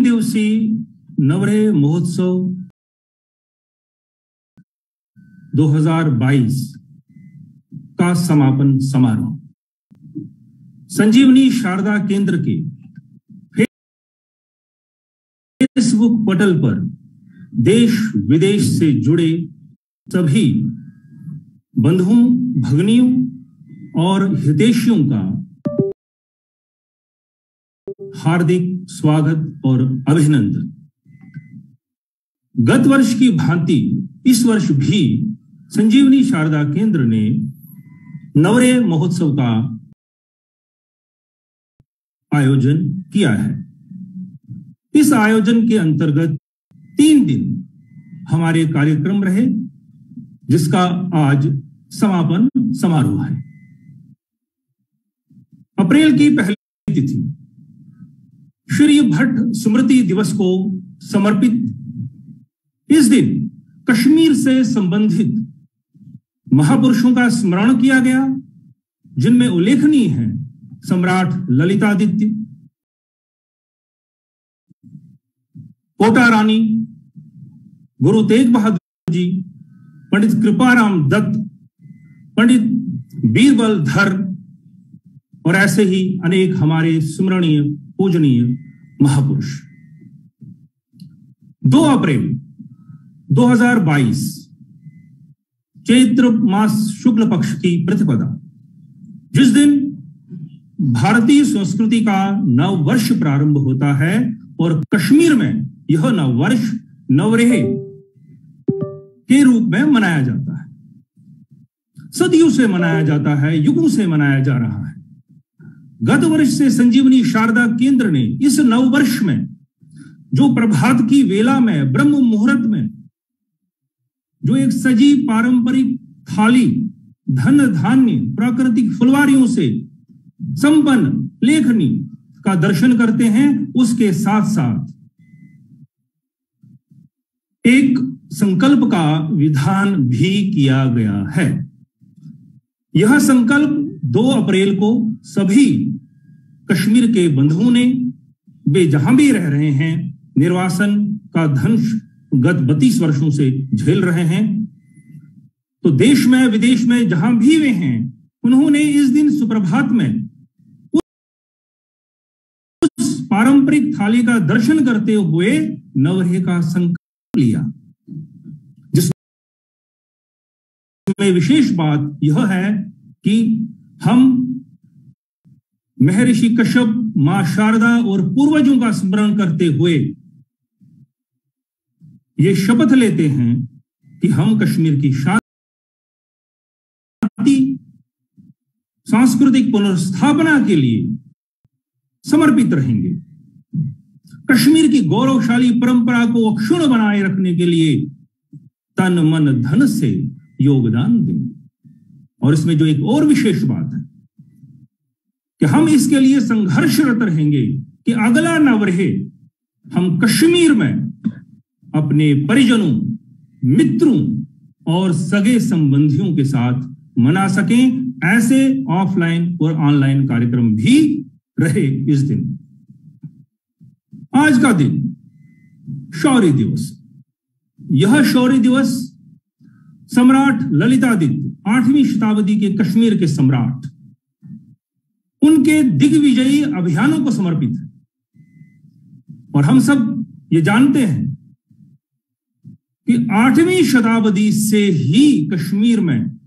दिवसीय नवरेह महोत्सव 2022 का समापन समारोह संजीवनी शारदा केंद्र के फेसबुक पटल पर देश विदेश से जुड़े सभी बंधुओं, भगिनियों और हितैषियों का हार्दिक स्वागत और अभिनंदन। गत वर्ष की भांति इस वर्ष भी संजीवनी शारदा केंद्र ने नवरेह महोत्सव का आयोजन किया है। इस आयोजन के अंतर्गत 3 दिन हमारे कार्यक्रम रहे, जिसका आज समापन समारोह है। अप्रैल की पहली तिथि श्री भट्ट स्मृति दिवस को समर्पित इस दिन कश्मीर से संबंधित महापुरुषों का स्मरण किया गया, जिनमें उल्लेखनीय हैं सम्राट ललितादित्य, कोटा रानी, गुरु तेग बहादुर जी, पंडित कृपाराम दत्त, पंडित बीरबल धर और ऐसे ही अनेक हमारे स्मरणीय पूजनीय महापुरुष। 2 अप्रैल 2022 चैत्र मास शुक्ल पक्ष की प्रतिपदा, जिस दिन भारतीय संस्कृति का नव वर्ष प्रारंभ होता है और कश्मीर में यह नव वर्ष नवरेह के रूप में मनाया जाता है। सदियों से मनाया जाता है, युगों से मनाया जा रहा है। गत वर्ष से संजीवनी शारदा केंद्र ने इस नव वर्ष में जो प्रभात की वेला में ब्रह्म मुहूर्त में जो एक सजी पारंपरिक थाली धन धान्य प्राकृतिक फुलवारियों से संपन्न लेखनी का दर्शन करते हैं, उसके साथ साथ एक संकल्प का विधान भी किया गया है। यह संकल्प 2 अप्रैल को सभी कश्मीर के बंधुओं ने, वे जहां भी रह रहे हैं, निर्वासन का दंश गत 32 वर्षों से झेल रहे हैं, तो देश में विदेश में जहां भी वे हैं, उन्होंने इस दिन सुप्रभात में उस पारंपरिक थाली का दर्शन करते हुए नवरेह का संकल्प लिया। जिसमें विशेष बात यह है कि हम महर्षि कश्यप, मां शारदा और पूर्वजों का स्मरण करते हुए ये शपथ लेते हैं कि हम कश्मीर की शांति, सांस्कृतिक पुनर्स्थापना के लिए समर्पित रहेंगे। कश्मीर की गौरवशाली परंपरा को अक्षुण्ण बनाए रखने के लिए तन मन धन से योगदान देंगे। और इसमें जो एक और विशेष बात है कि हम इसके लिए संघर्षरत रहेंगे कि अगला नवरेह हम कश्मीर में अपने परिजनों, मित्रों और सगे संबंधियों के साथ मना सकें। ऐसे ऑफलाइन और ऑनलाइन कार्यक्रम भी रहे इस दिन। आज का दिन शौर्य दिवस। यह शौर्य दिवस सम्राट ललितादित्य, 8वीं शताब्दी के कश्मीर के सम्राट, उनके दिग्विजयी अभियानों को समर्पित है। और हम सब ये जानते हैं कि 8वीं शताब्दी से ही कश्मीर में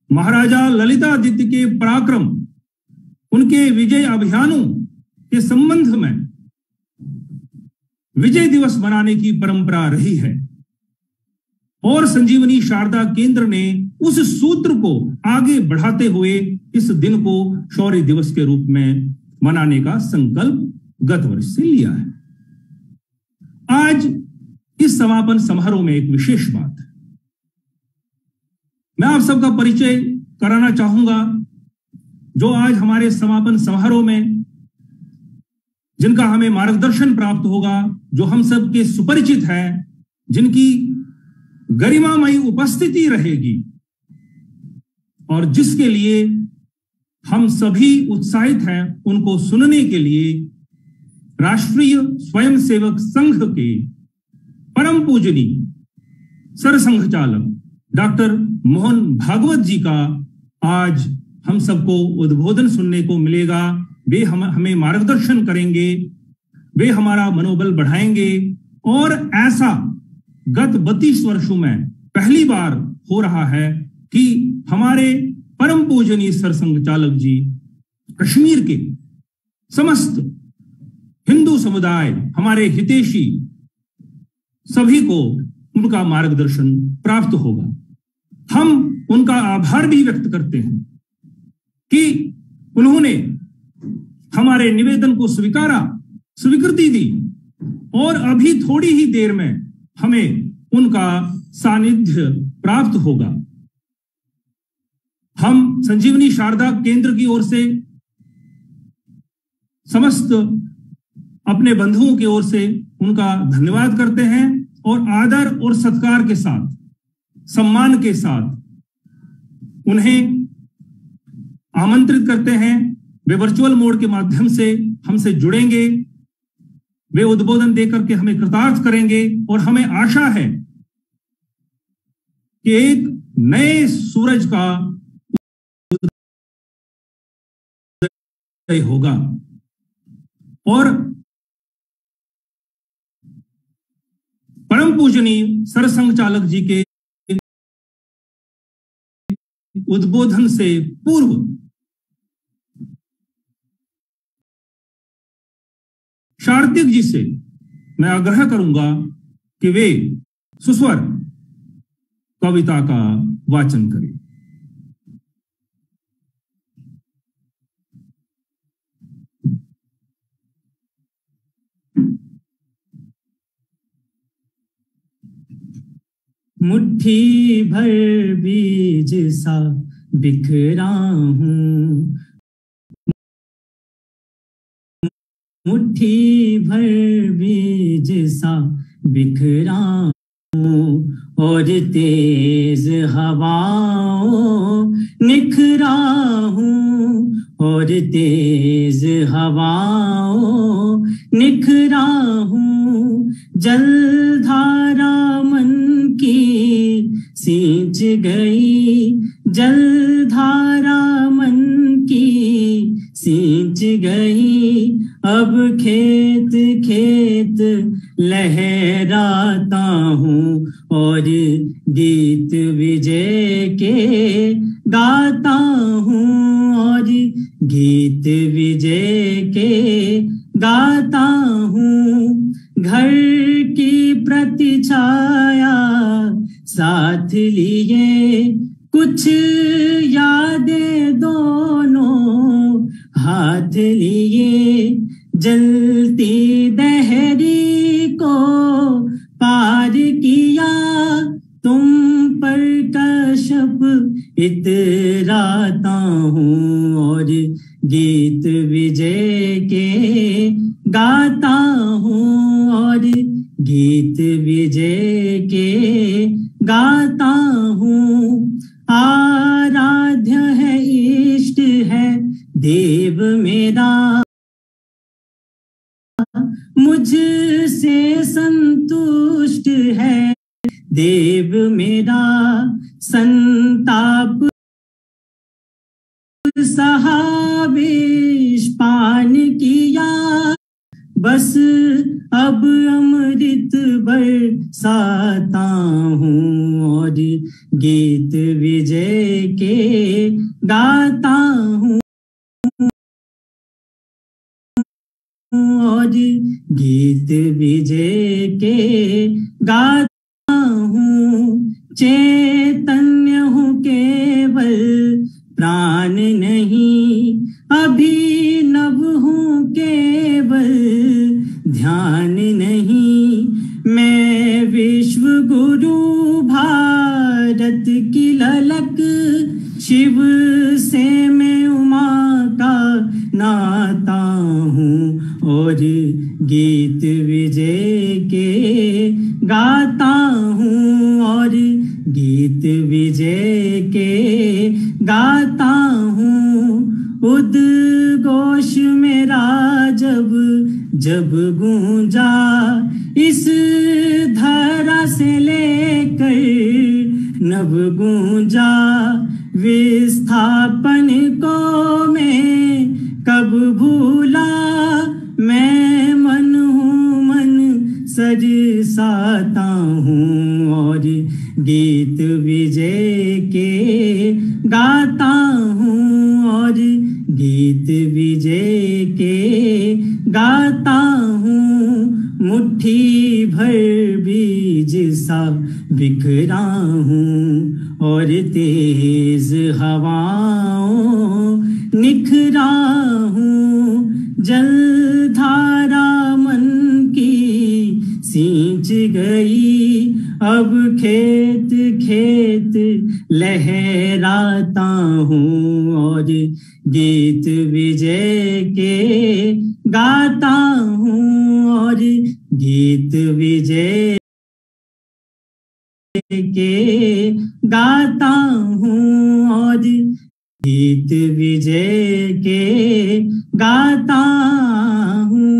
महाराजा ललितादित्य के पराक्रम, उनके विजय अभियानों के संबंध में विजय दिवस मनाने की परंपरा रही है। और संजीवनी शारदा केंद्र ने उस सूत्र को आगे बढ़ाते हुए इस दिन को शौर्य दिवस के रूप में मनाने का संकल्प गत वर्ष से लिया है। आज इस समापन समारोह में एक विशेष बात है। मैं आप सबका परिचय कराना चाहूंगा, जो आज हमारे समापन समारोह में जिनका हमें मार्गदर्शन प्राप्त होगा, जो हम सबके सुपरिचित हैं, जिनकी गरिमामयी उपस्थिति रहेगी और जिसके लिए हम सभी उत्साहित हैं उनको सुनने के लिए राष्ट्रीय स्वयंसेवक संघ के परम पूजनीय सरसंघ चालक डॉक्टर मोहन भागवत जी का आज हम सबको उद्बोधन सुनने को मिलेगा। वे हमें मार्गदर्शन करेंगे, वे हमारा मनोबल बढ़ाएंगे और ऐसा गत 32 वर्षों में पहली बार हो रहा है कि हमारे परम पूजनीय सरसंघ चालक जी कश्मीर के समस्त हिंदू समुदाय, हमारे हितैषी सभी को उनका मार्गदर्शन प्राप्त होगा। हम उनका आभार भी व्यक्त करते हैं कि उन्होंने हमारे निवेदन को स्वीकृति दी और अभी थोड़ी ही देर में हमें उनका सानिध्य प्राप्त होगा। हम संजीवनी शारदा केंद्र की ओर से समस्त अपने बंधुओं की ओर से उनका धन्यवाद करते हैं और आदर और सत्कार के साथ, सम्मान के साथ उन्हें आमंत्रित करते हैं। वे वर्चुअल मोड के माध्यम से हमसे जुड़ेंगे, वे उद्बोधन देकर के हमें कृतार्थ करेंगे और हमें आशा है कि एक नए सूरज का उदय होगा और परम पूजनीय सरसंघ चालक जी के उद्बोधन से पूर्व शार्दिक जी से मैं आग्रह करूंगा कि वे सुस्वर कविता का वाचन करें। मुट्ठी भर बीज सा बिखरा हूँ, मुट्ठी भर बीज सा बिखरा हूँ और तेज हवाओं निखरा हूँ और तेज हवाओं निखरा हूँ। जलधारा मन की सींच गई, जलधारा मन की सींच गई। अब खेत खेत लहराता हूँ और गीत विजय के गाता हूँ और गीत विजय के गाता हूँ। घर की प्रतिछाया साथ लिए, कुछ यादें दोनों हाथ लिए। जलती दहरी को पार किया, तुम पर कश्यप इतराता हूँ और गीत विजय के गाता हूँ और गीत विजय के गाता हूँ। आराध्य है, इष्ट है देव मेरा, मुझसे संतुष्ट है देव मेरा। संताप सहावेश पान किया, बस अब अमृत बरसाता हूँ और गीत विजय के गाता हूँ और गीत विजय के गाता हूँ। चैतन्य हूँ केवल प्राण नहीं, अभिनव हूँ केवल ध्यान नहीं। मैं विश्व गुरु भारत की ललक, शिव से मैं उमा का नाता हूँ और गीत विजय के गाता हूँ और गीत विजय के गाता हूँ। उद्घोष मेरा जब जब गूंजा इस धरा से लेकर नभ गूंजा विस्थापन को मैं कब भूला, मैं मन हूँ मन सरसाता हूँ और गीत विजय के गाता हूँ और गीत विजय के गाता हूँ। मुट्ठी भर बीज सा बिखरा हूँ और तेज हवाओं निखरा हूँ। जलधारा मन की सींच गई, अब खेत खेत लहराता हूँ और गीत विजय के गाता हूँ और गीत विजय के गाता हूँ और गीत विजय के गाता हूँ।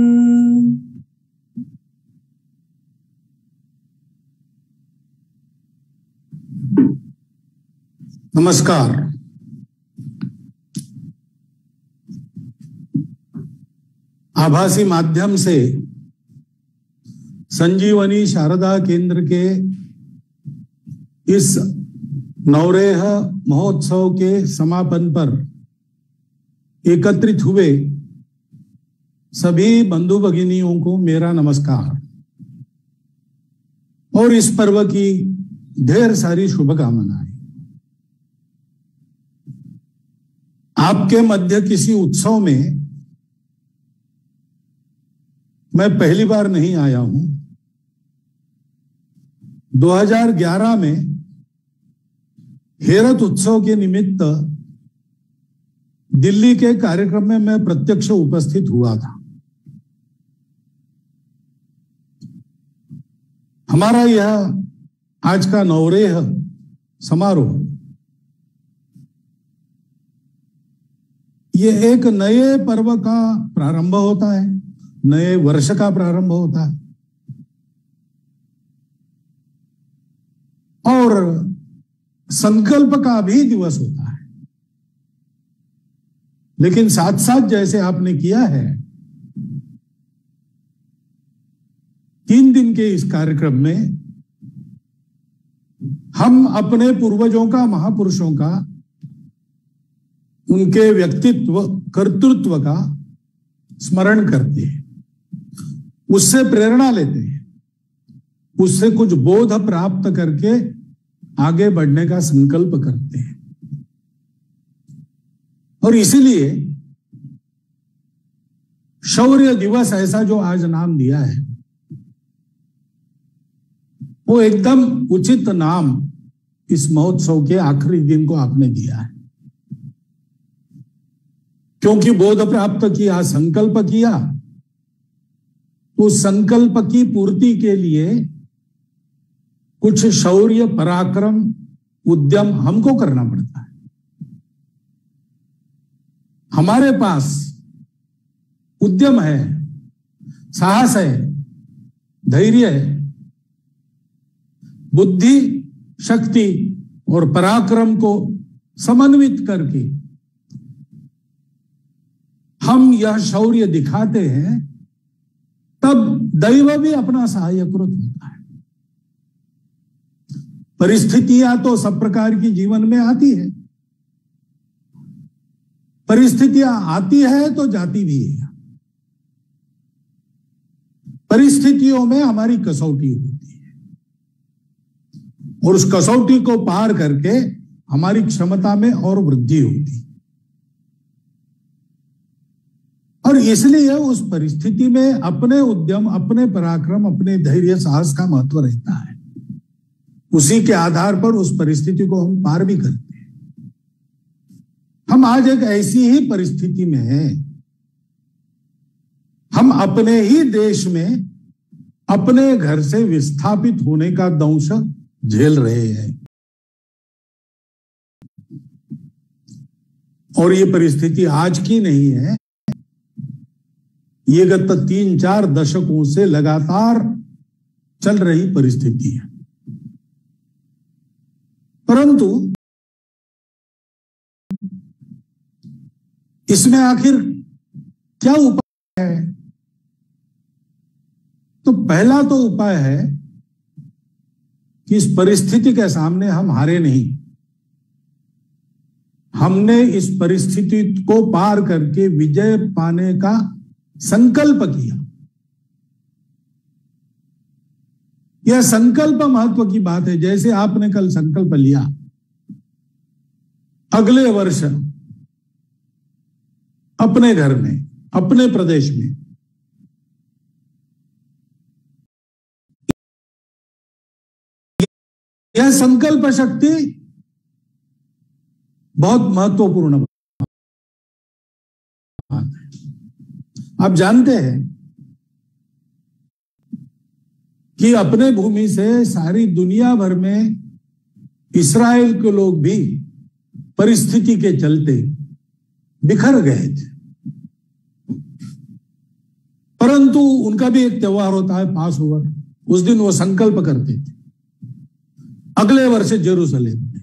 नमस्कार। आभासी माध्यम से संजीवनी शारदा केंद्र के इस नवरेह महोत्सव के समापन पर एकत्रित हुए सभी बंधु भगिनियों को मेरा नमस्कार और इस पर्व की ढेर सारी शुभकामनाएं। आपके मध्य किसी उत्सव में मैं पहली बार नहीं आया हूं। 2011 में हेरत उत्सव के निमित्त दिल्ली के कार्यक्रम में मैं प्रत्यक्ष उपस्थित हुआ था। हमारा यह आज का नवरेह समारोह ये एक नए पर्व का प्रारंभ होता है, नए वर्ष का प्रारंभ होता है और संकल्प का भी दिवस होता है। लेकिन साथ साथ जैसे आपने किया है 3 दिन के इस कार्यक्रम में हम अपने पूर्वजों का, महापुरुषों का, उनके व्यक्तित्व, कर्तृत्व का स्मरण करते हैं, उससे प्रेरणा लेते हैं, उससे कुछ बोध प्राप्त करके आगे बढ़ने का संकल्प करते हैं। और इसीलिए शौर्य दिवस ऐसा जो आज नाम दिया है वो एकदम उचित नाम इस महोत्सव के आखिरी दिन को आपने दिया है, क्योंकि बोध प्राप्त किया, संकल्प किया, उस संकल्प की पूर्ति के लिए कुछ शौर्य, पराक्रम, उद्यम हमको करना पड़ता है। हमारे पास उद्यम है, साहस है, धैर्य है, बुद्धि, शक्ति और पराक्रम को समन्वित करके हम यह शौर्य दिखाते हैं, तब दैव भी अपना सहायकृत होता है। परिस्थितियां तो सब प्रकार की जीवन में आती है, परिस्थितियां आती है तो जाती भी है। परिस्थितियों में हमारी कसौटी होती है और उस कसौटी को पार करके हमारी क्षमता में और वृद्धि होती है। और इसलिए उस परिस्थिति में अपने उद्यम, अपने पराक्रम, अपने धैर्य, साहस का महत्व रहता है। उसी के आधार पर उस परिस्थिति को हम पार भी करते हैं। हम आज एक ऐसी ही परिस्थिति में हैं। हम अपने ही देश में अपने घर से विस्थापित होने का दंश झेल रहे हैं और ये परिस्थिति आज की नहीं है, ये गत 3-4 दशकों से लगातार चल रही परिस्थिति है। परंतु इसमें आखिर क्या उपाय है? तो पहला तो उपाय है कि इस परिस्थिति के सामने हम हारे नहीं। हमने इस परिस्थिति को पार करके विजय पाने का संकल्प किया। यह संकल्प महत्व की बात है। जैसे आपने कल संकल्प लिया, अगले वर्ष अपने घर में, अपने प्रदेश में यह संकल्प शक्ति बहुत महत्वपूर्ण बात है। आप जानते हैं कि अपने भूमि से सारी दुनिया भर में इस्राएल के लोग भी परिस्थिति के चलते बिखर गए थे। परंतु उनका भी एक त्योहार होता है, पास ओवर। उस दिन वो संकल्प करते थे अगले वर्ष जेरूसलेम में।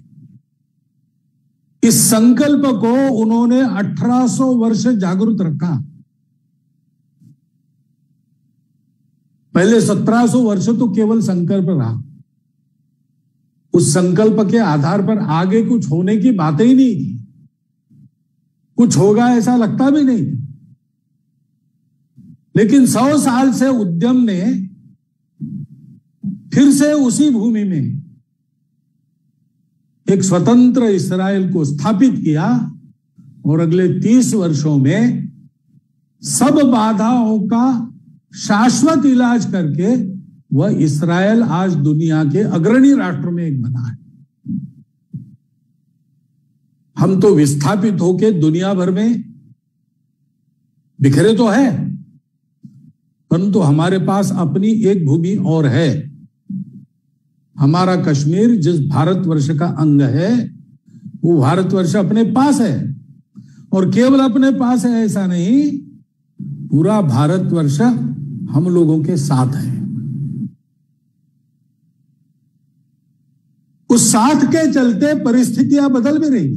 इस संकल्प को उन्होंने 1800 वर्ष जागृत रखा। पहले 1700 वर्ष तो केवल संकल्प रहा। उस संकल्प के आधार पर आगे कुछ होने की बातें ही नहीं थी। कुछ होगा ऐसा लगता भी नहीं। लेकिन 100 साल से उद्यम ने फिर से उसी भूमि में एक स्वतंत्र इस्राएल को स्थापित किया और अगले 30 वर्षों में सब बाधाओं का शाश्वत इलाज करके वह इस्राएल आज दुनिया के अग्रणी राष्ट्र में एक बना है। हम तो विस्थापित होके दुनिया भर में बिखरे तो है, परंतु हमारे पास अपनी एक भूमि और है। हमारा कश्मीर जिस भारतवर्ष का अंग है, वो भारतवर्ष अपने पास है। और केवल अपने पास है ऐसा नहीं, पूरा भारतवर्ष हम लोगों के साथ है। उस साथ के चलते परिस्थितियां बदल भी रही।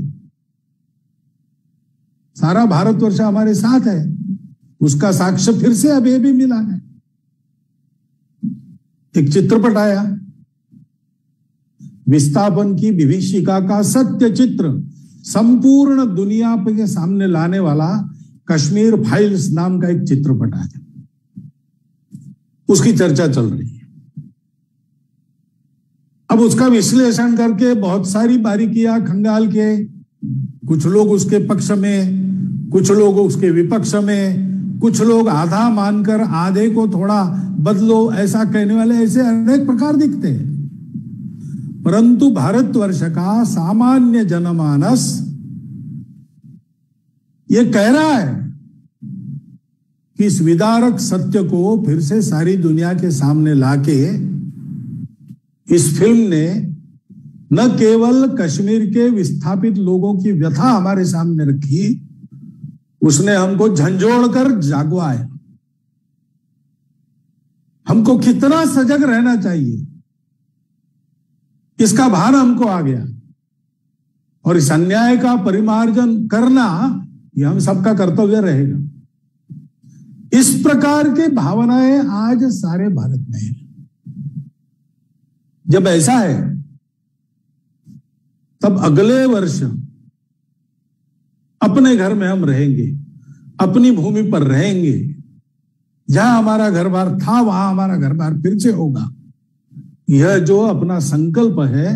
सारा भारतवर्ष हमारे साथ है। उसका साक्ष्य फिर से अभी भी मिला है। एक चित्रपट आया, विस्थापन की विभीषिका का सत्य चित्र संपूर्ण दुनिया के सामने लाने वाला कश्मीर फाइल्स नाम का एक चित्रपट आया। उसकी चर्चा चल रही है। अब उसका विश्लेषण करके बहुत सारी बारीकियां खंगाल के, कुछ लोग उसके पक्ष में, कुछ लोग उसके विपक्ष में, कुछ लोग आधा मानकर आधे को थोड़ा बदलो ऐसा कहने वाले, ऐसे अनेक प्रकार दिखते हैं। परंतु भारतवर्ष का सामान्य जनमानस ये कह रहा है कि इस विदारक सत्य को फिर से सारी दुनिया के सामने लाके इस फिल्म ने न केवल कश्मीर के विस्थापित लोगों की व्यथा हमारे सामने रखी, उसने हमको झंझोड़कर जागवाया। हमको कितना सजग रहना चाहिए इसका भान हमको आ गया। और इस अन्याय का परिमार्जन करना यह हम सबका कर्तव्य रहेगा। इस प्रकार की भावनाएं आज सारे भारत में है। जब ऐसा है तब अगले वर्ष अपने घर में हम रहेंगे, अपनी भूमि पर रहेंगे। जहां हमारा घर बार था वहां हमारा घर बार फिर से होगा। यह जो अपना संकल्प है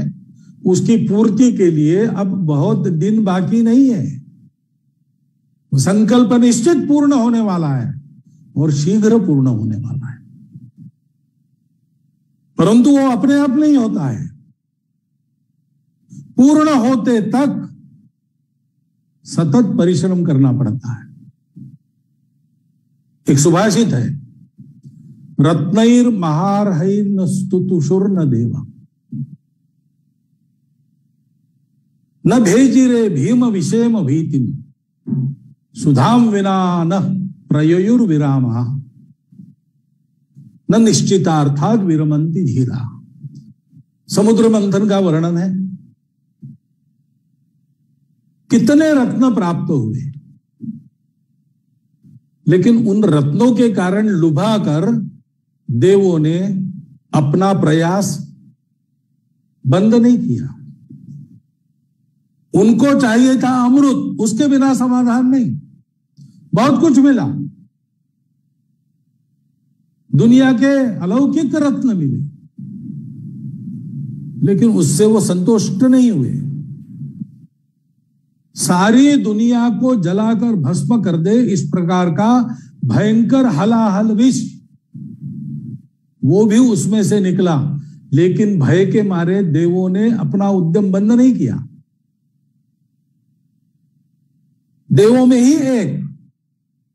उसकी पूर्ति के लिए अब बहुत दिन बाकी नहीं है। वो संकल्प निश्चित पूर्ण होने वाला है और शीघ्र पूर्ण होने वाला है। परंतु वो अपने आप नहीं होता है। पूर्ण होते तक सतत परिश्रम करना पड़ता है। एक सुभाषित है, रत्नैर महारहैर न स्तुतुषुर न देवा, न भेजिरे भीम विषेम भीतिम, सुधाम विना न प्रययुर्विरामः न निश्चितार्थात् विरमन्ति धीरा। समुद्र मंथन का वर्णन है, कितने रत्न प्राप्त हुए, लेकिन उन रत्नों के कारण लुभा कर देवों ने अपना प्रयास बंद नहीं किया। उनको चाहिए था अमृत, उसके बिना समाधान नहीं। बहुत कुछ मिला, दुनिया के अलौकिक रत्न मिले, लेकिन उससे वो संतुष्ट नहीं हुए। सारी दुनिया को जलाकर भस्म कर दे इस प्रकार का भयंकर हलाहल विष, वो भी उसमें से निकला, लेकिन भय के मारे देवों ने अपना उद्यम बंद नहीं किया। देवों में ही एक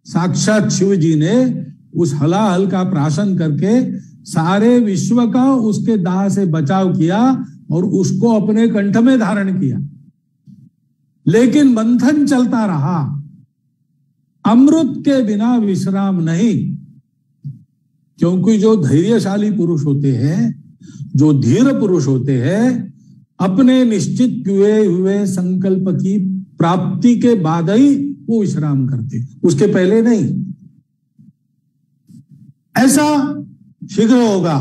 साक्षात शिव जी ने उस हलाहल का प्राशन करके सारे विश्व का उसके दाह से बचाव किया और उसको अपने कंठ में धारण किया। लेकिन मंथन चलता रहा, अमृत के बिना विश्राम नहीं। क्योंकि जो धैर्यशाली पुरुष होते हैं, जो धीर पुरुष होते हैं, अपने निश्चित किए हुए संकल्प की प्राप्ति के बाद ही वो विश्राम करते, उसके पहले नहीं। ऐसा शीघ्र होगा,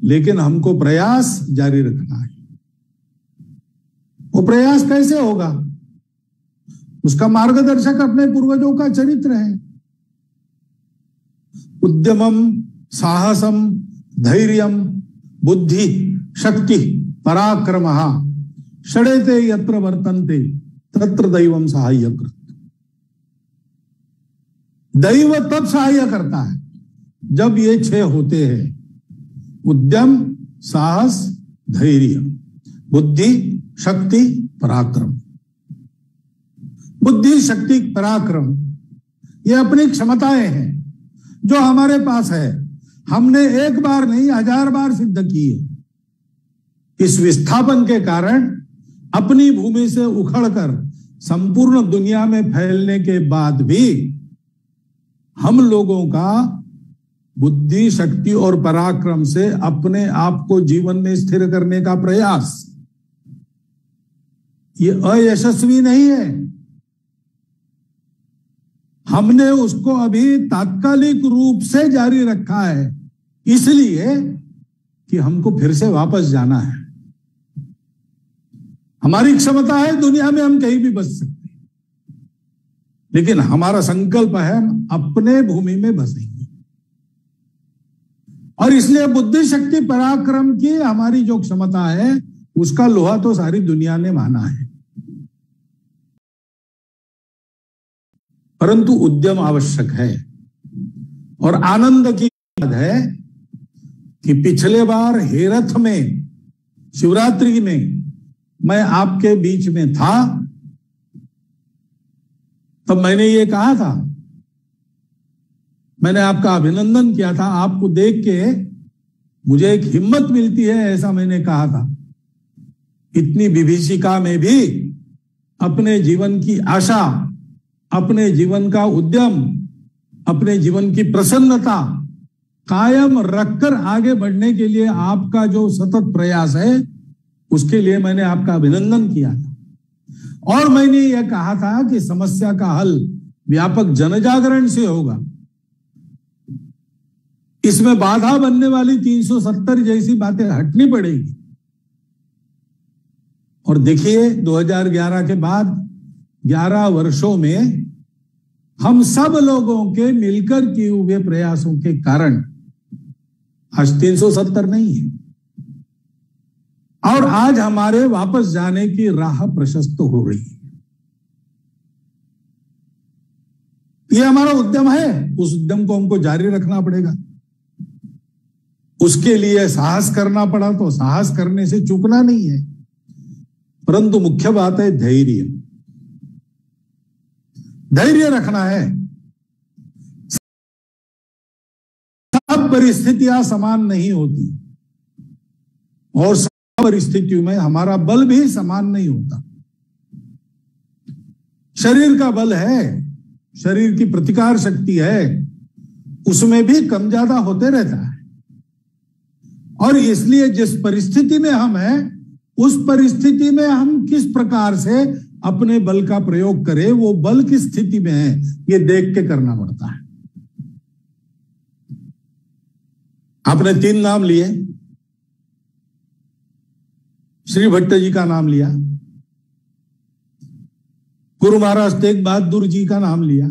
लेकिन हमको प्रयास जारी रखना है। वो प्रयास कैसे होगा? उसका मार्गदर्शक अपने पूर्वजों का चरित्र है। उद्यमम साहसम धैर्यम बुद्धि शक्ति पराक्रमः षडेते यत्र वर्तन्ते तत्र दैवम सहाय्यकृत्। दैव तब सहाय्य करता है जब ये 6 होते हैं, उद्यम साहस धैर्य बुद्धि शक्ति पराक्रम। बुद्धि शक्ति पराक्रम ये अपनी क्षमताएं हैं जो हमारे पास है, हमने एक बार नहीं 1000 बार सिद्ध की है। इस विस्थापन के कारण अपनी भूमि से उखड़कर संपूर्ण दुनिया में फैलने के बाद भी हम लोगों का बुद्धि शक्ति और पराक्रम से अपने आप को जीवन में स्थिर करने का प्रयास, ये अयशस्वी नहीं है। हमने उसको अभी तात्कालिक रूप से जारी रखा है, इसलिए कि हमको फिर से वापस जाना है। हमारी क्षमता है दुनिया में हम कहीं भी बस सकते हैं, लेकिन हमारा संकल्प है हम अपने भूमि में बसेंगे। और इसलिए बुद्धि शक्ति पराक्रम की हमारी जो क्षमता है, उसका लोहा तो सारी दुनिया ने माना है, परंतु उद्यम आवश्यक है। और आनंद की बात है कि पिछले बार हेरथ में शिवरात्रि में मैं आपके बीच में था, तब मैंने ये कहा था, मैंने आपका अभिनंदन किया था। आपको देख के मुझे एक हिम्मत मिलती है, ऐसा मैंने कहा था। इतनी विभीषिका में भी अपने जीवन की आशा, अपने जीवन का उद्यम, अपने जीवन की प्रसन्नता कायम रखकर आगे बढ़ने के लिए आपका जो सतत प्रयास है, उसके लिए मैंने आपका अभिनंदन किया था। और मैंने यह कहा था कि समस्या का हल व्यापक जनजागरण से होगा। इसमें बाधा बनने वाली 370 जैसी बातें हटनी पड़ेगी। और देखिए 2011 के बाद 11 वर्षों में हम सब लोगों के मिलकर किए हुए प्रयासों के कारण आज 370 नहीं है, और आज हमारे वापस जाने की राह प्रशस्त हो रही है। यह हमारा उद्यम है, उस उद्यम को हमको जारी रखना पड़ेगा। उसके लिए साहस करना पड़ा तो साहस करने से चूकना नहीं है, परंतु मुख्य बात है धैर्य। धैर्य रखना है। सब परिस्थितियां समान नहीं होती, और सब परिस्थितियों में हमारा बल भी समान नहीं होता। शरीर का बल है, शरीर की प्रतिकार शक्ति है उसमें भी कम ज्यादा होते रहता है। और इसलिए जिस परिस्थिति में हम हैं उस परिस्थिति में हम किस प्रकार से अपने बल का प्रयोग करें, वो बल किस स्थिति में है ये देख के करना पड़ता है। आपने 3 नाम लिए, श्री भट्ट जी का नाम लिया, गुरु महाराज तेग बहादुर जी का नाम लिया,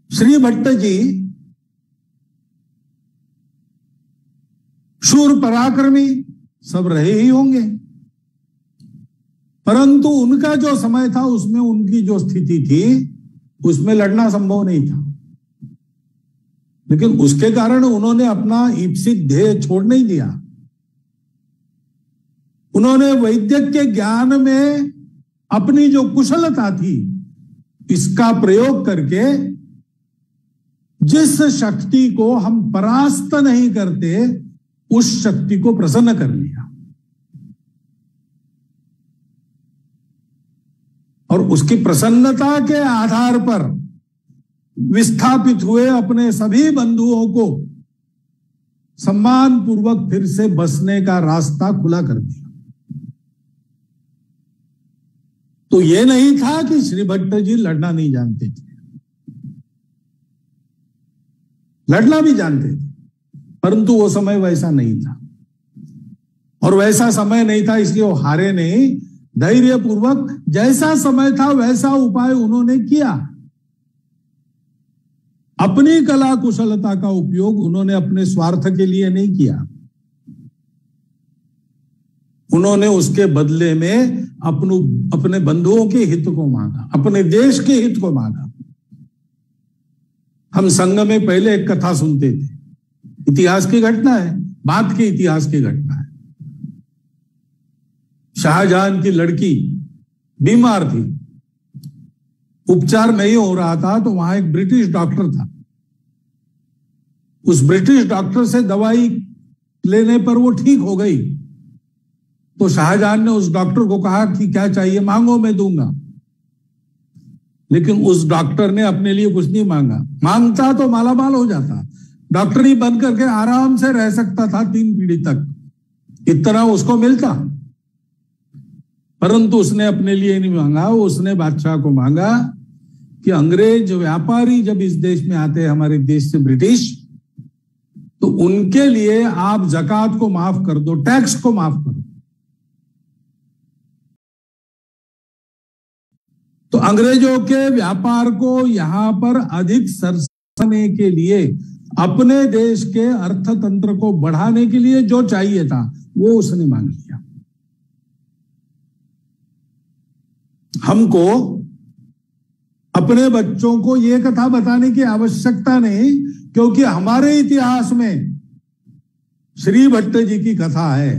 श्री भट्ट जी शूर पराक्रमी सब रहे ही होंगे, परंतु उनका जो समय था उसमें उनकी जो स्थिति थी उसमें लड़ना संभव नहीं था। लेकिन उसके कारण उन्होंने अपना ईप्सित ध्येय छोड़ नहीं दिया। उन्होंने वैद्य के ज्ञान में अपनी जो कुशलता थी इसका प्रयोग करके जिस शक्ति को हम परास्त नहीं करते उस शक्ति को प्रसन्न कर लिया और उसकी प्रसन्नता के आधार पर विस्थापित हुए अपने सभी बंधुओं को सम्मान पूर्वक फिर से बसने का रास्ता खुला कर दिया। तो यह नहीं था कि श्री भट्ट जी लड़ना नहीं जानते थे, लड़ना भी जानते थे, परंतु वो समय वैसा नहीं था और वैसा समय नहीं था इसलिए वो हारे नहीं। धैर्य पूर्वक जैसा समय था वैसा उपाय उन्होंने किया। अपनी कला कुशलता का उपयोग उन्होंने अपने स्वार्थ के लिए नहीं किया, उन्होंने उसके बदले में अपने बंधुओं के हित को मांगा, अपने देश के हित को मांगा। हम संघ में पहले एक कथा सुनते थे, इतिहास की घटना है, बात के इतिहास की घटना है। शाहजहां की लड़की बीमार थी, उपचार नहीं हो रहा था, तो वहां एक ब्रिटिश डॉक्टर था। उस ब्रिटिश डॉक्टर से दवाई लेने पर वो ठीक हो गई। तो शाहजहां ने उस डॉक्टर को कहा कि क्या चाहिए, मांगो मैं दूंगा। लेकिन उस डॉक्टर ने अपने लिए कुछ नहीं मांगा, मांगता तो मालामाल हो जाता, डॉक्टरी बंद करके आराम से रह सकता था 3 पीढ़ी तक, इतना उसको मिलता। परंतु उसने अपने लिए नहीं मांगा, उसने बादशाह को मांगा कि अंग्रेज व्यापारी जब इस देश में आते हैं, हमारे देश से ब्रिटिश, तो उनके लिए आप ज़कात को माफ कर दो, टैक्स को माफ कर दो। तो अंग्रेजों के व्यापार को यहां पर अधिक सरसाने के लिए, अपने देश के अर्थतंत्र को बढ़ाने के लिए जो चाहिए था वो उसने मांग लिया। हमको अपने बच्चों को ये कथा बताने की आवश्यकता नहीं, क्योंकि हमारे इतिहास में श्री भट्ट जी की कथा है।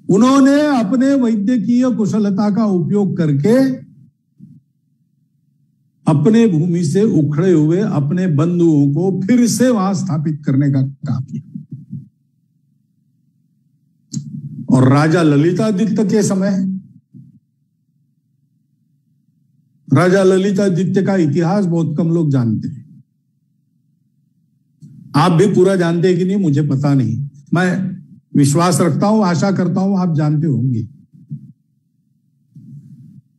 उन्होंने अपने वैद्यकीय कुशलता का उपयोग करके अपने भूमि से उखड़े हुए अपने बंधुओं को फिर से वहां स्थापित करने का काम किया। और राजा ललितादित्य के समय, राजा ललितादित्य का इतिहास बहुत कम लोग जानते हैं। आप भी पूरा जानते हैं कि नहीं मुझे पता नहीं, मैं विश्वास रखता हूं, आशा करता हूं आप जानते होंगे।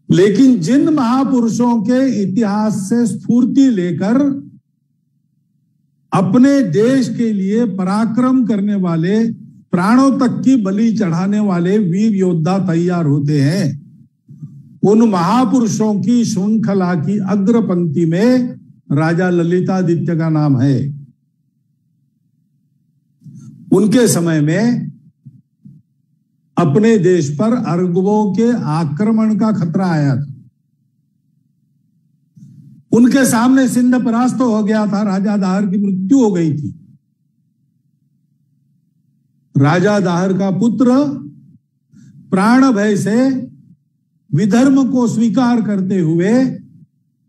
लेकिन जिन महापुरुषों के इतिहास से स्फूर्ति लेकर अपने देश के लिए पराक्रम करने वाले, प्राणों तक की बलि चढ़ाने वाले वीर योद्धा तैयार होते हैं, उन महापुरुषों की श्रृंखला की अग्र पंक्ति में राजा ललितादित्य का नाम है। उनके समय में अपने देश पर अरबों के आक्रमण का खतरा आया था। उनके सामने सिंध परास्त हो गया था, राजा दाहर की मृत्यु हो गई थी। राजा दाहर का पुत्र प्राण भय से विधर्म को स्वीकार करते हुए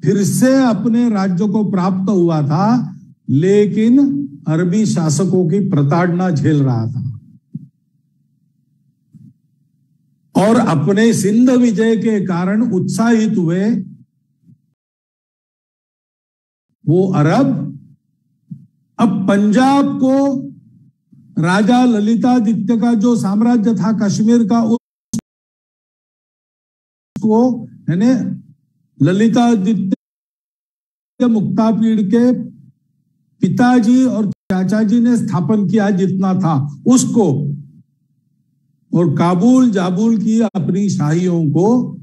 फिर से अपने राज्य को प्राप्त हुआ था, लेकिन अरबी शासकों की प्रताड़ना झेल रहा था। और अपने सिंध विजय के कारण उत्साहित हुए वो अरब अब पंजाब को राजा ललितादित्य का जो साम्राज्य था कश्मीर का, उसको यानी ललितादित्य मुक्तापीड़ के पिताजी और चाचाजी ने स्थापन किया जितना था उसको, और काबुल जाबुल की अपनी शाहियों को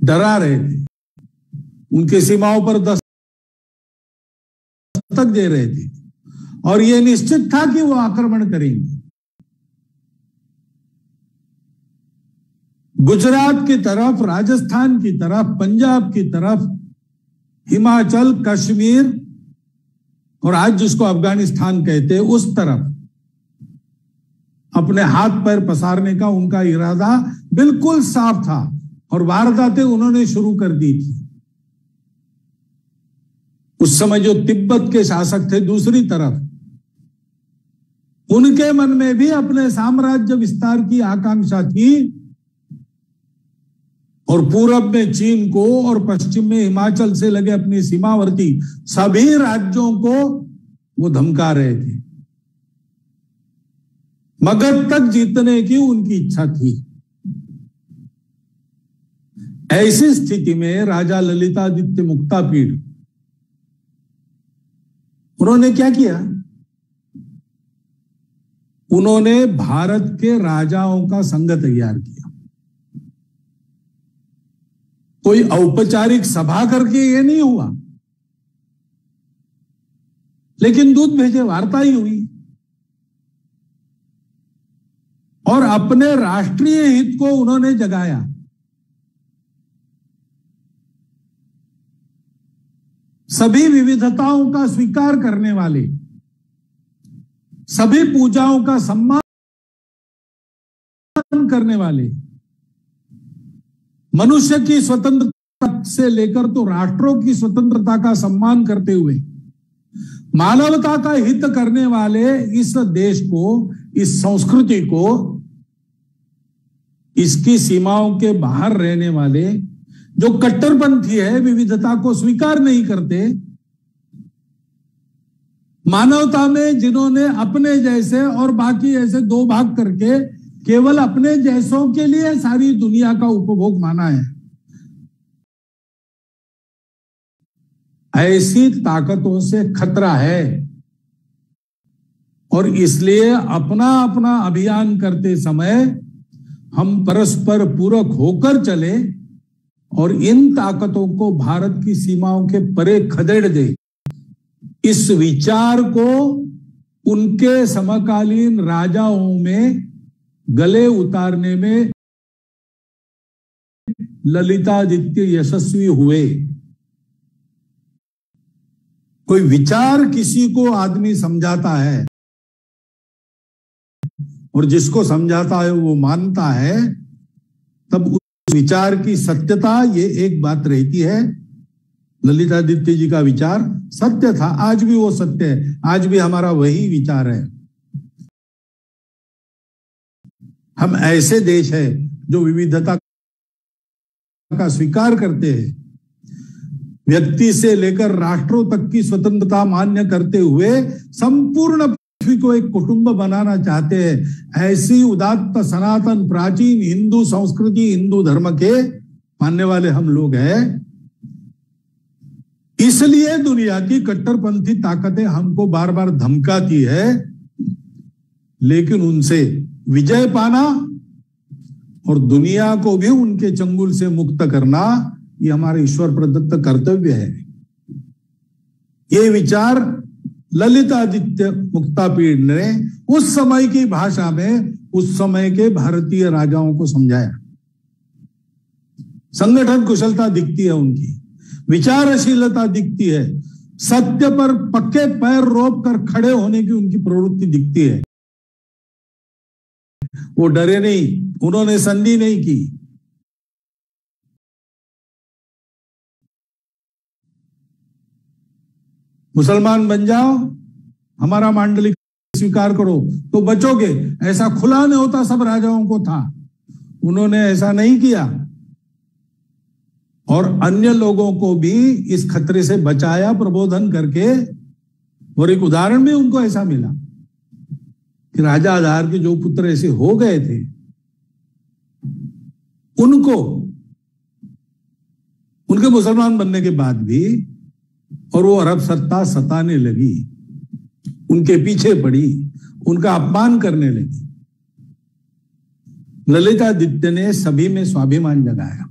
डरा रहे थे, उनके सीमाओं पर दस्तक दे रहे थे और यह निश्चित था कि वो आक्रमण करेंगे। गुजरात की तरफ, राजस्थान की तरफ, पंजाब की तरफ, हिमाचल, कश्मीर और आज जिसको अफगानिस्तान कहते हैं उस तरफ अपने हाथ पैर पसारने का उनका इरादा बिल्कुल साफ था और वारदातें उन्होंने शुरू कर दी थी। उस समय जो तिब्बत के शासक थे दूसरी तरफ, उनके मन में भी अपने साम्राज्य विस्तार की आकांक्षा थी और पूरब में चीन को और पश्चिम में हिमाचल से लगे अपने सीमावर्ती सभी राज्यों को वो धमका रहे थे। मगध तक जीतने की उनकी इच्छा थी। ऐसी स्थिति में राजा ललितादित्य मुक्तापीड़ उन्होंने क्या किया? उन्होंने भारत के राजाओं का संघ तैयार किया। कोई औपचारिक सभा करके ये नहीं हुआ, लेकिन दूत भेजे, वार्ता ही हुई और अपने राष्ट्रीय हित को उन्होंने जगाया। सभी विविधताओं का स्वीकार करने वाले, सभी पूजाओं का सम्मान करने वाले, मनुष्य की स्वतंत्रता से लेकर तो राष्ट्रों की स्वतंत्रता का सम्मान करते हुए मानवता का हित करने वाले इस देश को, इस संस्कृति को, इसकी सीमाओं के बाहर रहने वाले जो कट्टरपंथी है, विविधता को स्वीकार नहीं करते, मानवता में जिन्होंने अपने जैसे और बाकी ऐसे दो भाग करके केवल अपने जैसों के लिए सारी दुनिया का उपभोग माना है, ऐसी ताकतों से खतरा है। और इसलिए अपना अपना अभियान करते समय हम परस्पर पूरक होकर चले और इन ताकतों को भारत की सीमाओं के परे खदेड़ दे। इस विचार को उनके समकालीन राजाओं में गले उतारने में ललितादित्य यशस्वी हुए। कोई विचार किसी को आदमी समझाता है और जिसको समझाता है वो मानता है, तब उस विचार की सत्यता ये एक बात रहती है। ललितादित्य जी का विचार सत्य था, आज भी वो सत्य है, आज भी हमारा वही विचार है। हम ऐसे देश है जो विविधता का स्वीकार करते हैं, व्यक्ति से लेकर राष्ट्रों तक की स्वतंत्रता मान्य करते हुए संपूर्ण पृथ्वी को एक कुटुंब बनाना चाहते हैं। ऐसी उदात्त सनातन प्राचीन हिंदू संस्कृति, हिंदू धर्म के मानने वाले हम लोग हैं। इसलिए दुनिया की कट्टरपंथी ताकतें हमको बार बार धमकाती है, लेकिन उनसे विजय पाना और दुनिया को भी उनके चंगुल से मुक्त करना, ये हमारा ईश्वर प्रदत्त कर्तव्य है। ये विचार ललितादित्य मुक्तापीड़ ने उस समय की भाषा में उस समय के भारतीय राजाओं को समझाया। संगठन कुशलता दिखती है उनकी, विचारशीलता दिखती है, सत्य पर पक्के पैर रोप कर खड़े होने की उनकी प्रवृत्ति दिखती है। वो डरे नहीं, उन्होंने संधि नहीं की। मुसलमान बन जाओ, हमारा मांडलिक स्वीकार करो तो बचोगे, ऐसा खुला नहीं होता सब राजाओं को था। उन्होंने ऐसा नहीं किया और अन्य लोगों को भी इस खतरे से बचाया प्रबोधन करके। और एक उदाहरण भी उनको ऐसा मिला कि राजा आधार के जो पुत्र ऐसे हो गए थे, उनको उनके मुसलमान बनने के बाद भी, और वो अरब सत्ता सताने लगी, उनके पीछे पड़ी, उनका अपमान करने लगी। ललितादित्य ने सभी में स्वाभिमान जगाया,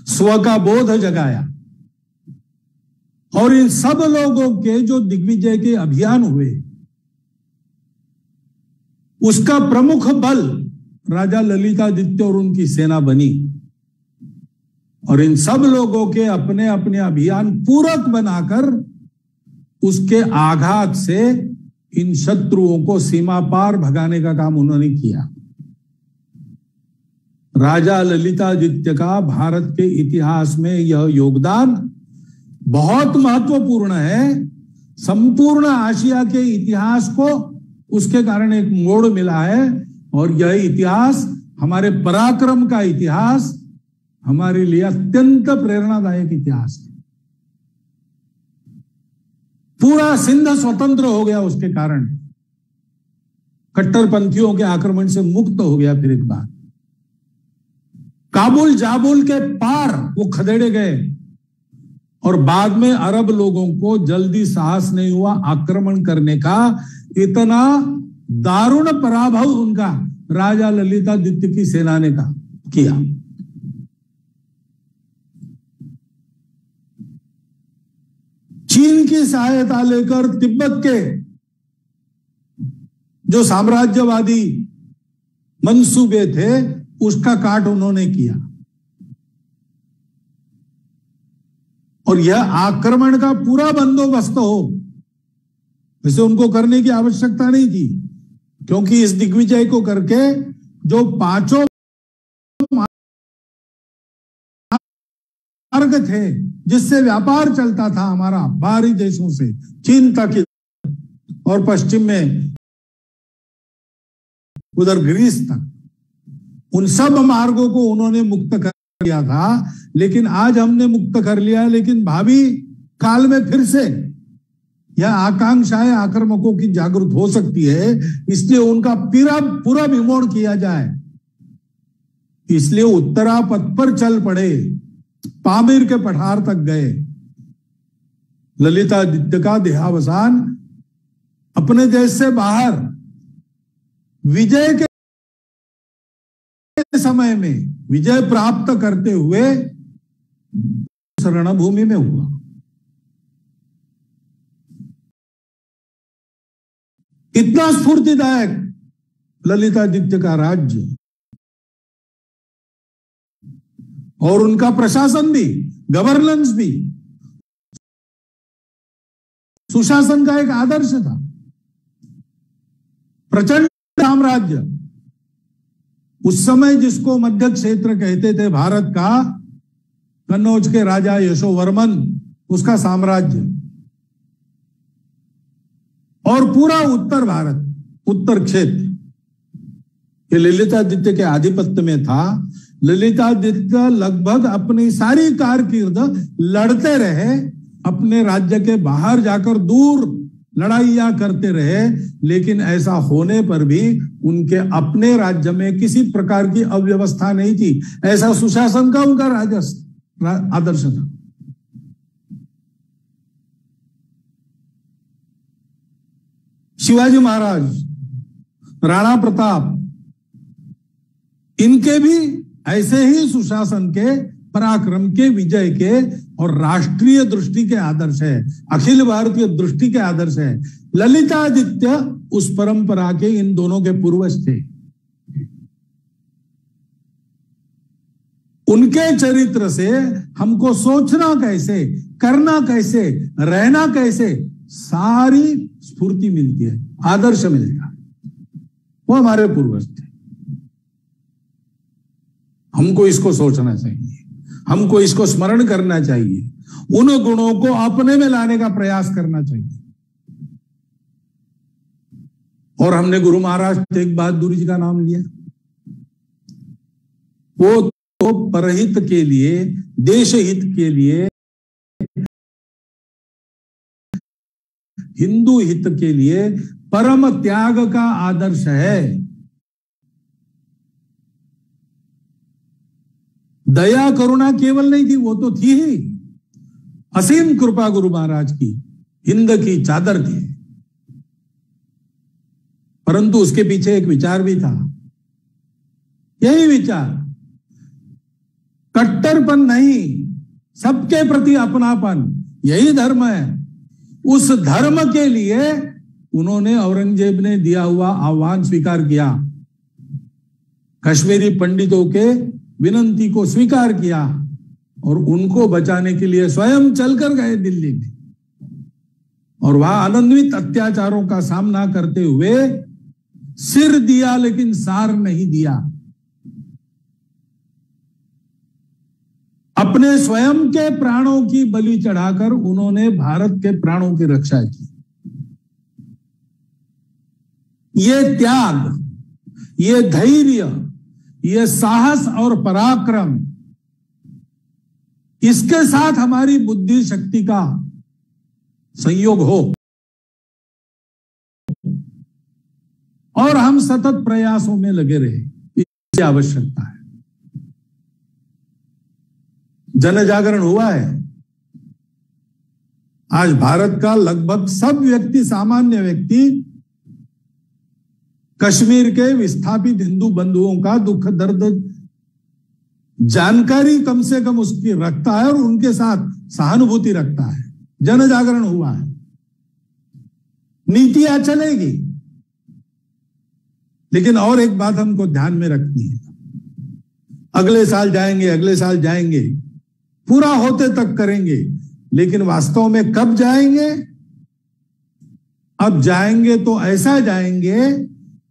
स्व का बोध जगाया, और इन सब लोगों के जो दिग्विजय के अभियान हुए, उसका प्रमुख बल राजा ललितादित्य और उनकी सेना बनी। और इन सब लोगों के अपने अपने अभियान पूरक बनाकर उसके आघात से इन शत्रुओं को सीमा पार भगाने का काम उन्होंने किया। राजा ललितादित्य का भारत के इतिहास में यह योगदान बहुत महत्वपूर्ण है। संपूर्ण आशिया के इतिहास को उसके कारण एक मोड़ मिला है, और यह इतिहास, हमारे पराक्रम का इतिहास, हमारे लिए अत्यंत प्रेरणादायक इतिहास है। पूरा सिंध स्वतंत्र हो गया उसके कारण, कट्टरपंथियों के आक्रमण से मुक्त हो गया। फिर एक बार काबुल जाबुल के पार वो खदेड़े गए, और बाद में अरब लोगों को जल्दी साहस नहीं हुआ आक्रमण करने का। इतना दारुण पराभव उनका राजा ललितादित्य की सेना ने किया। चीन की सहायता लेकर तिब्बत के जो साम्राज्यवादी मंसूबे थे, उसका काट उन्होंने किया। और यह आक्रमण का पूरा बंदोबस्त हो, वैसे उनको करने की आवश्यकता नहीं थी, क्योंकि इस दिग्विजय को करके जो पांचों मार्ग थे जिससे व्यापार चलता था हमारा बाहरी देशों से चीन तक और पश्चिम में उधर ग्रीस तक, उन सब मार्गों को उन्होंने मुक्त कर दिया था। लेकिन आज हमने मुक्त कर लिया, लेकिन भावी काल में फिर से यह आकांक्षाएं आक्रामकों की जागृत हो सकती है, इसलिए उनका पूरा विमोड़ किया जाए। इसलिए उत्तरापथ पर चल पड़े, पामीर के पठार तक गए। ललितादित्य का देहावसान अपने देश से बाहर विजय के समय में विजय प्राप्त करते हुए रणभूमि में हुआ। इतना स्फूर्तिदायक ललितादित्य का राज्य और उनका प्रशासन भी, गवर्नेंस भी, सुशासन का एक आदर्श था। प्रचंड साम्राज्य, उस समय जिसको मध्य क्षेत्र कहते थे भारत का, कन्नौज के राजा यशोवर्मन, उसका साम्राज्य, और पूरा उत्तर भारत, उत्तर क्षेत्र, ये ललितादित्य के आधिपत्य में था। ललितादित्य लगभग अपनी सारी कारकिर्द लड़ते रहे, अपने राज्य के बाहर जाकर दूर लड़ाइयां करते रहे, लेकिन ऐसा होने पर भी उनके अपने राज्य में किसी प्रकार की अव्यवस्था नहीं थी। ऐसा सुशासन का उनका आदर्श था। शिवाजी महाराज, राणा प्रताप, इनके भी ऐसे ही सुशासन के, पराक्रम के, विजय के और राष्ट्रीय दृष्टि के आदर्श है, अखिल भारतीय दृष्टि के आदर्श है। ललितादित्य उस परंपरा के इन दोनों के पूर्वज थे। उनके चरित्र से हमको सोचना कैसे, करना कैसे, रहना कैसे, सारी स्फूर्ति मिलती है, आदर्श मिलता है। वो हमारे पूर्वज थे। हमको इसको सोचना चाहिए, हमको इसको स्मरण करना चाहिए, उन गुणों को अपने में लाने का प्रयास करना चाहिए। और हमने गुरु महाराज तेग बहादुर जी का नाम लिया। वो तो परहित के लिए, देश हित के लिए, हिंदू हित के लिए परम त्याग का आदर्श है। दया करुणा केवल नहीं थी, वो तो थी ही। असीम कृपा गुरु महाराज की, हिंद की चादर थी। परंतु उसके पीछे एक विचार भी था, यही विचार, कट्टरपन नहीं, सबके प्रति अपनापन, यही धर्म है। उस धर्म के लिए उन्होंने औरंगजेब ने दिया हुआ आह्वान स्वीकार किया, कश्मीरी पंडितों के विनंती को स्वीकार किया और उनको बचाने के लिए स्वयं चलकर गए दिल्ली में, और वहां अनन्वित अत्याचारों का सामना करते हुए सिर दिया लेकिन सार नहीं दिया। अपने स्वयं के प्राणों की बलि चढ़ाकर उन्होंने भारत के प्राणों की रक्षा की। ये त्याग, ये धैर्य, ये साहस और पराक्रम, इसके साथ हमारी बुद्धि शक्ति का संयोग हो और हम सतत प्रयासों में लगे रहे, इसकी आवश्यकता है। जन जागरण हुआ है। आज भारत का लगभग सब व्यक्ति, सामान्य व्यक्ति, कश्मीर के विस्थापित हिंदू बंधुओं का दुख दर्द जानकारी कम से कम उसकी रखता है और उनके साथ सहानुभूति रखता है। जन जागरण हुआ है। नीतियां चलेगी, लेकिन और एक बात हमको ध्यान में रखनी है, अगले साल जाएंगे, अगले साल जाएंगे, पूरा होते तक करेंगे, लेकिन वास्तव में कब जाएंगे? अब जाएंगे तो ऐसा जाएंगे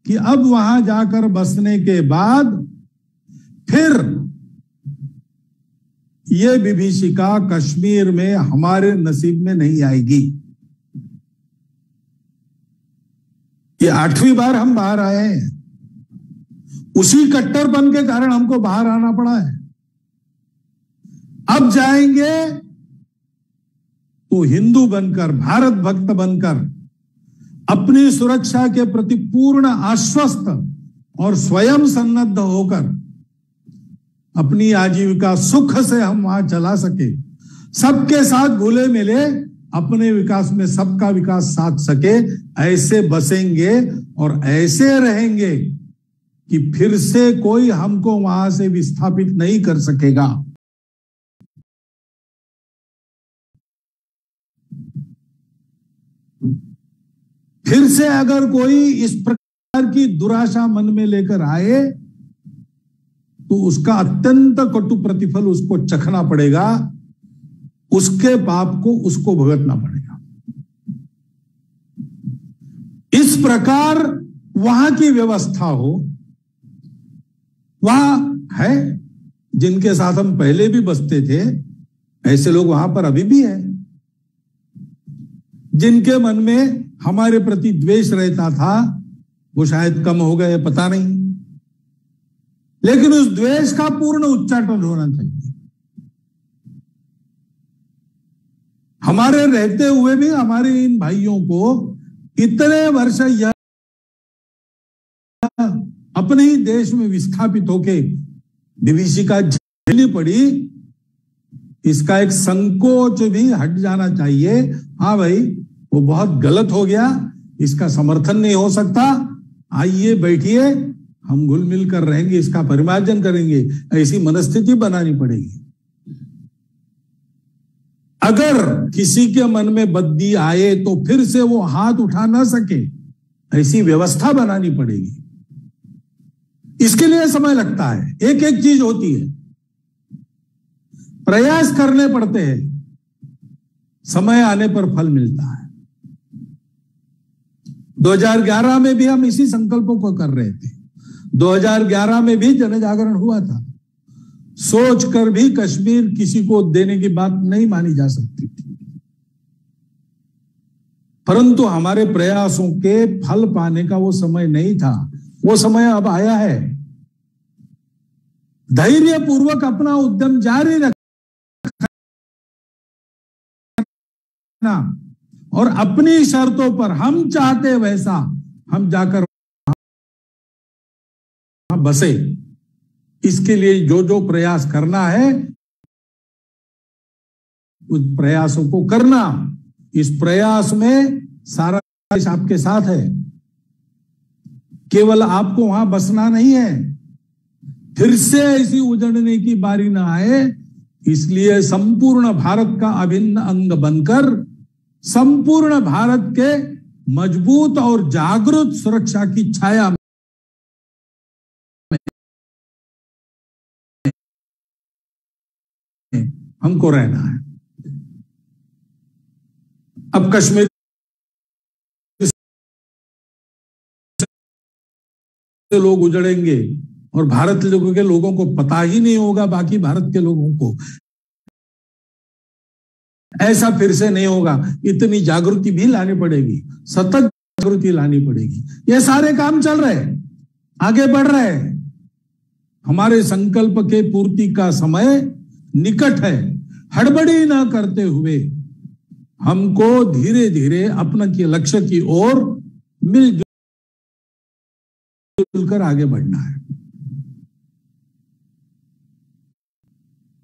कि अब वहां जाकर बसने के बाद फिर ये विभीषिका कश्मीर में हमारे नसीब में नहीं आएगी। ये 8वीं बार हम बाहर आए हैं, उसी कट्टरपन के कारण हमको बाहर आना पड़ा है। अब जाएंगे तो हिंदू बनकर, भारत भक्त बनकर, अपनी सुरक्षा के प्रति पूर्ण आश्वस्त और स्वयं सन्नद्ध होकर अपनी आजीविका सुख से हम वहां चला सके, सबके साथ घुले मिले अपने विकास में सबका विकास साध सके, ऐसे बसेंगे और ऐसे रहेंगे कि फिर से कोई हमको वहां से विस्थापित नहीं कर सकेगा। फिर से अगर कोई इस प्रकार की दुराशा मन में लेकर आए तो उसका अत्यंत कटु प्रतिफल उसको चखना पड़ेगा, उसके पाप को उसको भुगतना पड़ेगा। इस प्रकार वहां की व्यवस्था हो, वहां है, जिनके साथ हम पहले भी बसते थे, ऐसे लोग वहां पर अभी भी हैं, जिनके मन में हमारे प्रति द्वेष रहता था, वो शायद कम हो गए, पता नहीं, लेकिन उस द्वेष का पूर्ण उच्चाटन होना चाहिए। हमारे रहते हुए भी हमारे इन भाइयों को इतने वर्ष यह अपने ही देश में विस्थापित होके विभीषिका झेलनी पड़ी, इसका एक संकोच भी हट जाना चाहिए। हाँ भाई, वो बहुत गलत हो गया, इसका समर्थन नहीं हो सकता, आइए बैठिए, हम घुल मिल कर रहेंगे, इसका परिमार्जन करेंगे, ऐसी मनस्थिति बनानी पड़ेगी। अगर किसी के मन में बद्दी आए तो फिर से वो हाथ उठा ना सके, ऐसी व्यवस्था बनानी पड़ेगी। इसके लिए समय लगता है, एक एक चीज होती है, प्रयास करने पड़ते हैं, समय आने पर फल मिलता है। 2011 में भी हम इसी संकल्पों को कर रहे थे। 2011 में भी जन जागरण हुआ था। सोचकर भी कश्मीर किसी को देने की बात नहीं मानी जा सकती थी, परंतु हमारे प्रयासों के फल पाने का वो समय नहीं था। वो समय अब आया है। धैर्य पूर्वक अपना उद्यम जारी रखना और अपनी शर्तों पर हम चाहते वैसा हम जाकर बसे। इसके लिए जो जो प्रयास करना है उस प्रयासों को करना। इस प्रयास में सारा देश आपके साथ है, केवल आपको वहां बसना नहीं है। फिर से ऐसी उजड़ने की बारी ना आए, इसलिए संपूर्ण भारत का अभिन्न अंग बनकर संपूर्ण भारत के मजबूत और जागरूक सुरक्षा की छाया में हमको रहना है। अब कश्मीर से लोग उजड़ेंगे और भारत के लोगों को पता ही नहीं होगा, बाकी भारत के लोगों को। ऐसा फिर से नहीं होगा। इतनी जागृति भी लानी पड़ेगी, सतत जागृति लानी पड़ेगी। ये सारे काम चल रहे हैं, आगे बढ़ रहे हैं। हमारे संकल्प के पूर्ति का समय निकट है। हड़बड़ी ना करते हुए हमको धीरे धीरे अपना के लक्ष्य की ओर मिलजुल कर आगे बढ़ना है।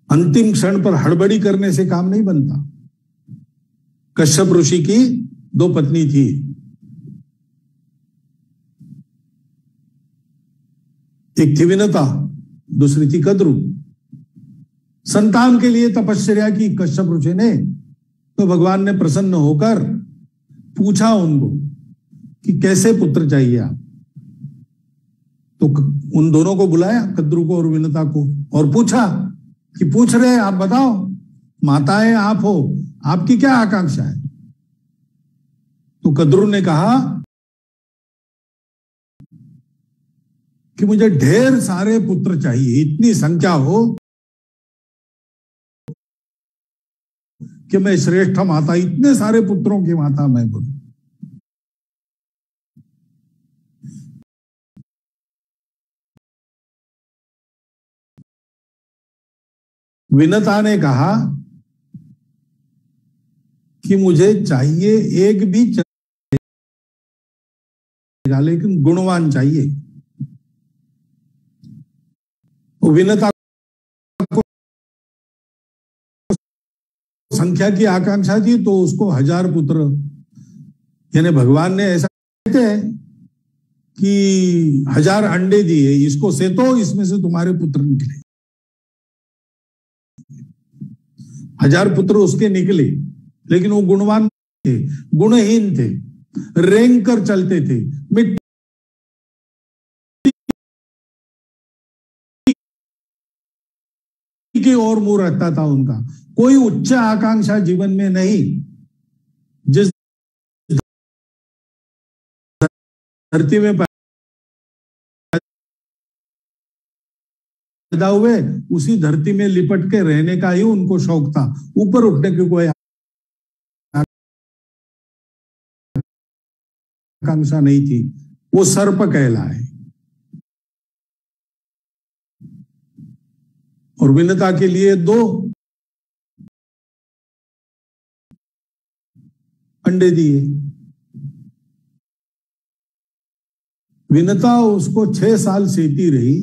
अंतिम क्षण पर हड़बड़ी करने से काम नहीं बनता। कश्यप ऋषि की 2 पत्नी थी। एक थी विनता, दूसरी थी कद्रू। संतान के लिए तपस्या की कश्यप ऋषि ने, तो भगवान ने प्रसन्न होकर पूछा उनको कि कैसे पुत्र चाहिए आप। तो उन दोनों को बुलाया, कद्रू को और विनता को, और पूछा कि पूछ रहे आप बताओ, माताएं आप हो, आपकी क्या आकांक्षा है। तो कद्रू ने कहा कि मुझे ढेर सारे पुत्र चाहिए, इतनी संख्या हो कि मैं श्रेष्ठ माता, इतने सारे पुत्रों की माता मैं बनूं। विनता ने कहा कि मुझे चाहिए एक भी चलेगा, लेकिन गुणवान चाहिए। विनता को संख्या की आकांक्षा थी, तो उसको 1000 पुत्र, यानी भगवान ने ऐसा कहते हैं कि 1000 अंडे दिए, इसको सेतो, इसमें से तुम्हारे पुत्र निकले। 1000 पुत्र उसके निकले, लेकिन वो गुणवान थे, गुणहीन थे, रेंग कर चलते थे, मिट्टी की ओर मुंह रहता था उनका। कोई उच्च आकांक्षा जीवन में नहीं। जिस धरती में पैदा हुए, उसी धरती में लिपट के रहने का ही उनको शौक था। ऊपर उठने की कोई आकांक्षा नहीं थी। वो सर्प कहलाए। और विनता के लिए 2 अंडे दिए। विनता उसको 6 साल सेती रही,